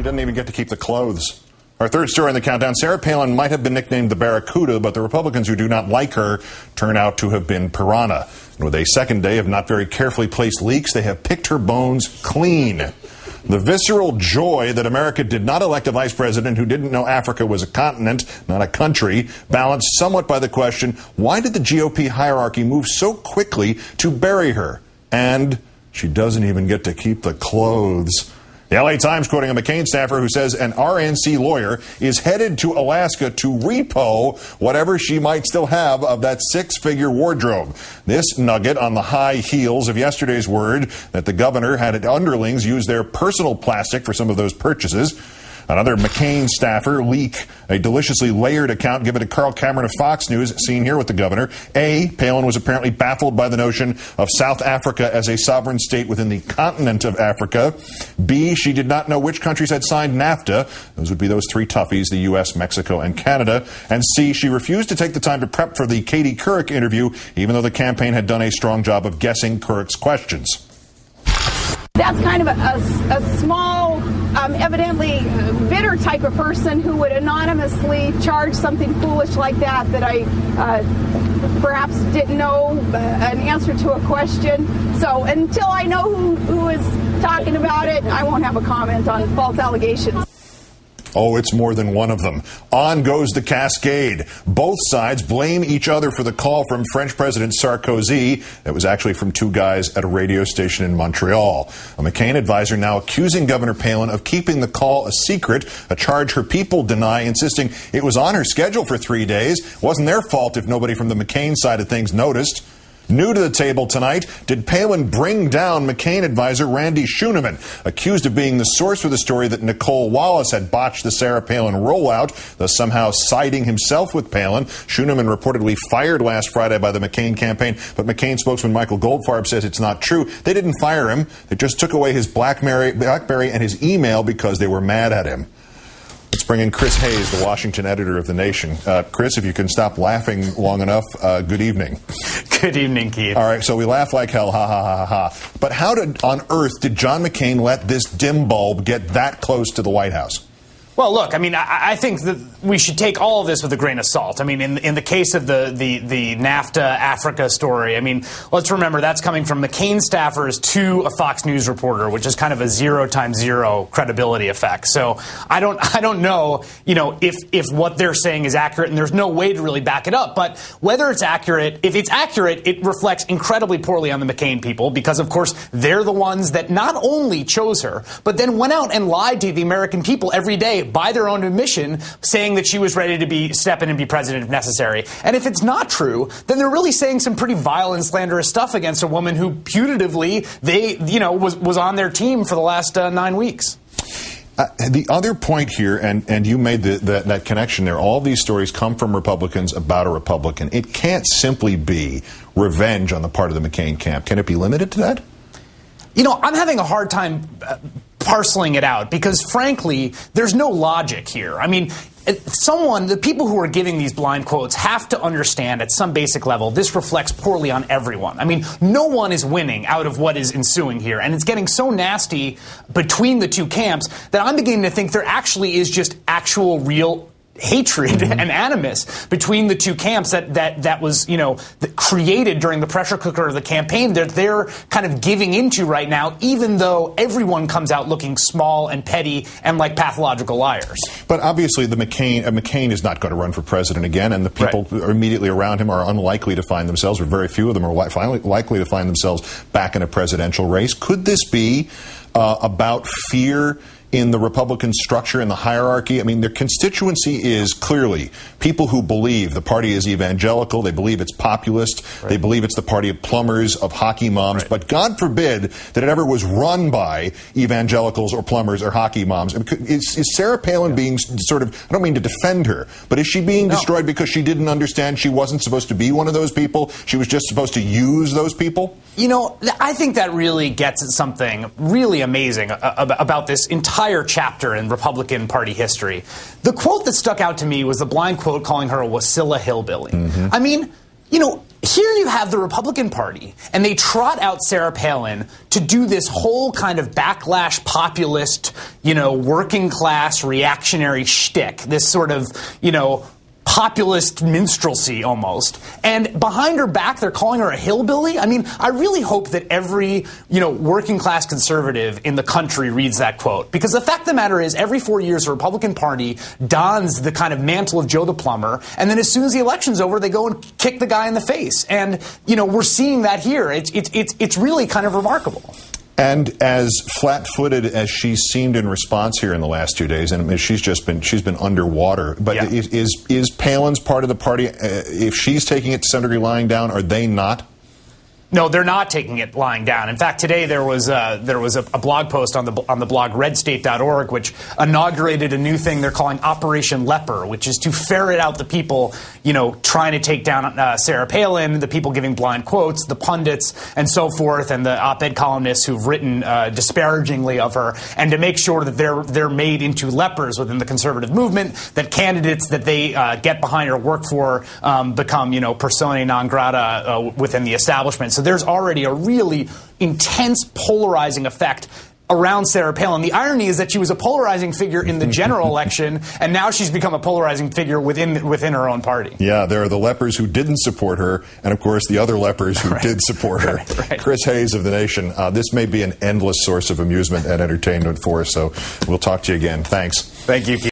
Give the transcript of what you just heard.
doesn't even get to keep the clothes. Our third story in the countdown, Sarah Palin might have been nicknamed the Barracuda, but the Republicans who do not like her turn out to have been Piranha. And with a second day of not very carefully placed leaks, they have picked her bones clean. The visceral joy that America did not elect a vice president who didn't know Africa was a continent, not a country, balanced somewhat by the question, why did the GOP hierarchy move so quickly to bury her? And she doesn't even get to keep the clothes. The LA Times quoting a McCain staffer who says an RNC lawyer is headed to Alaska to repo whatever she might still have of that six-figure wardrobe. This nugget on the high heels of yesterday's word that the governor had underlings use their personal plastic for some of those purchases. Another McCain staffer leak a deliciously layered account given to Carl Cameron of Fox News, seen here with the governor. A, Palin was apparently baffled by the notion of South Africa as a sovereign state within the continent of Africa. B, she did not know which countries had signed NAFTA. Those would be those three toughies, the U.S., Mexico, and Canada. And C, she refused to take the time to prep for the Katie Couric interview, even though the campaign had done a strong job of guessing Couric's questions. That's kind of a small, evidently bitter type of person who would anonymously charge something foolish like that I perhaps didn't know an answer to a question. So until I know who is talking about it, I won't have a comment on false allegations. Oh, it's more than one of them. On goes the cascade. Both sides blame each other for the call from French President Sarkozy. It was actually from two guys at a radio station in Montreal. A McCain advisor now accusing Governor Palin of keeping the call a secret, a charge her people deny, insisting it was on her schedule for 3 days. It wasn't their fault if nobody from the McCain side of things noticed. New to the table tonight, did Palin bring down McCain advisor Randy Schuneman, accused of being the source for the story that Nicole Wallace had botched the Sarah Palin rollout, thus somehow siding himself with Palin. Schuneman reportedly fired last Friday by the McCain campaign, but McCain spokesman Michael Goldfarb says it's not true. They didn't fire him. They just took away his BlackBerry and his email because they were mad at him. Let's bring in Chris Hayes, the Washington editor of The Nation. Chris, if you can stop laughing long enough, good evening. Good evening, Keith. All right, so we laugh like hell, ha, ha, ha, ha, ha. But how on earth did John McCain let this dim bulb get that close to the White House? Well, look, I mean, I think that we should take all of this with a grain of salt. I mean, in the case of the NAFTA Africa story, I mean, let's remember that's coming from McCain staffers to a Fox News reporter, which is kind of a 0 times 0 credibility effect. So I don't know, if what they're saying is accurate, and there's no way to really back it up. But whether it's accurate, if it's accurate, it reflects incredibly poorly on the McCain people because, of course, they're the ones that not only chose her, but then went out and lied to the American people every day by their own admission, saying that she was ready to step in and be president if necessary. And if it's not true, then they're really saying some pretty vile and slanderous stuff against a woman who putatively was on their team for the last 9 weeks. The other point here, and you made that connection there, all these stories come from Republicans about a Republican. It can't simply be revenge on the part of the McCain camp. Can it be limited to that? I'm having a hard time parceling it out because, frankly, there's no logic here. I mean, the people who are giving these blind quotes have to understand at some basic level this reflects poorly on everyone. I mean, no one is winning out of what is ensuing here. And it's getting so nasty between the two camps that I'm beginning to think there actually is just actual real hatred and animus between the two camps that was, created during the pressure cooker of the campaign that they're kind of giving into right now, even though everyone comes out looking small and petty and like pathological liars. But obviously McCain is not going to run for president again, and the people immediately around him are unlikely to find themselves, or very few of them are likely to find themselves back in a presidential race. Could this be about fear in the Republican structure and the hierarchy? I mean, their constituency is clearly people who believe the party is evangelical, they believe it's populist, they believe it's the party of plumbers, of hockey moms, but God forbid that it ever was run by evangelicals or plumbers or hockey moms. Is Sarah Palin being sort of, I don't mean to defend her, but is she being destroyed because she didn't understand she wasn't supposed to be one of those people? She was just supposed to use those people? I think that really gets at something really amazing about this entire chapter in Republican Party history. The quote that stuck out to me was the blind quote calling her a Wasilla hillbilly. I mean, here you have the Republican Party, and they trot out Sarah Palin to do this whole kind of backlash populist, working class reactionary shtick, this sort of, populist minstrelsy almost. And behind her back, they're calling her a hillbilly. I mean, I really hope that every, working class conservative in the country reads that quote. Because the fact of the matter is, every 4 years, the Republican Party dons the kind of mantle of Joe the Plumber, and then as soon as the election's over, they go and kick the guy in the face. And, we're seeing that here. It's really kind of remarkable. And as flat-footed as she seemed in response here in the last 2 days, and I mean, she's been underwater. But yeah. is Palin's part of the party? If she's taking it to some degree lying down, are they not? No, they're not taking it lying down. In fact, today there was a blog post on the blog redstate.org, which inaugurated a new thing they're calling Operation Leper, which is to ferret out the people, trying to take down Sarah Palin, the people giving blind quotes, the pundits, and so forth, and the op-ed columnists who've written disparagingly of her, and to make sure that they're made into lepers within the conservative movement, that candidates that they get behind or work for become, persona non grata within the establishment. So there's already a really intense polarizing effect around Sarah Palin. The irony is that she was a polarizing figure in the general election, and now she's become a polarizing figure within her own party. Yeah, there are the lepers who didn't support her, and of course the other lepers who did support her. Right. Chris Hayes of The Nation. This may be an endless source of amusement and entertainment for us, so we'll talk to you again. Thanks. Thank you, Keith.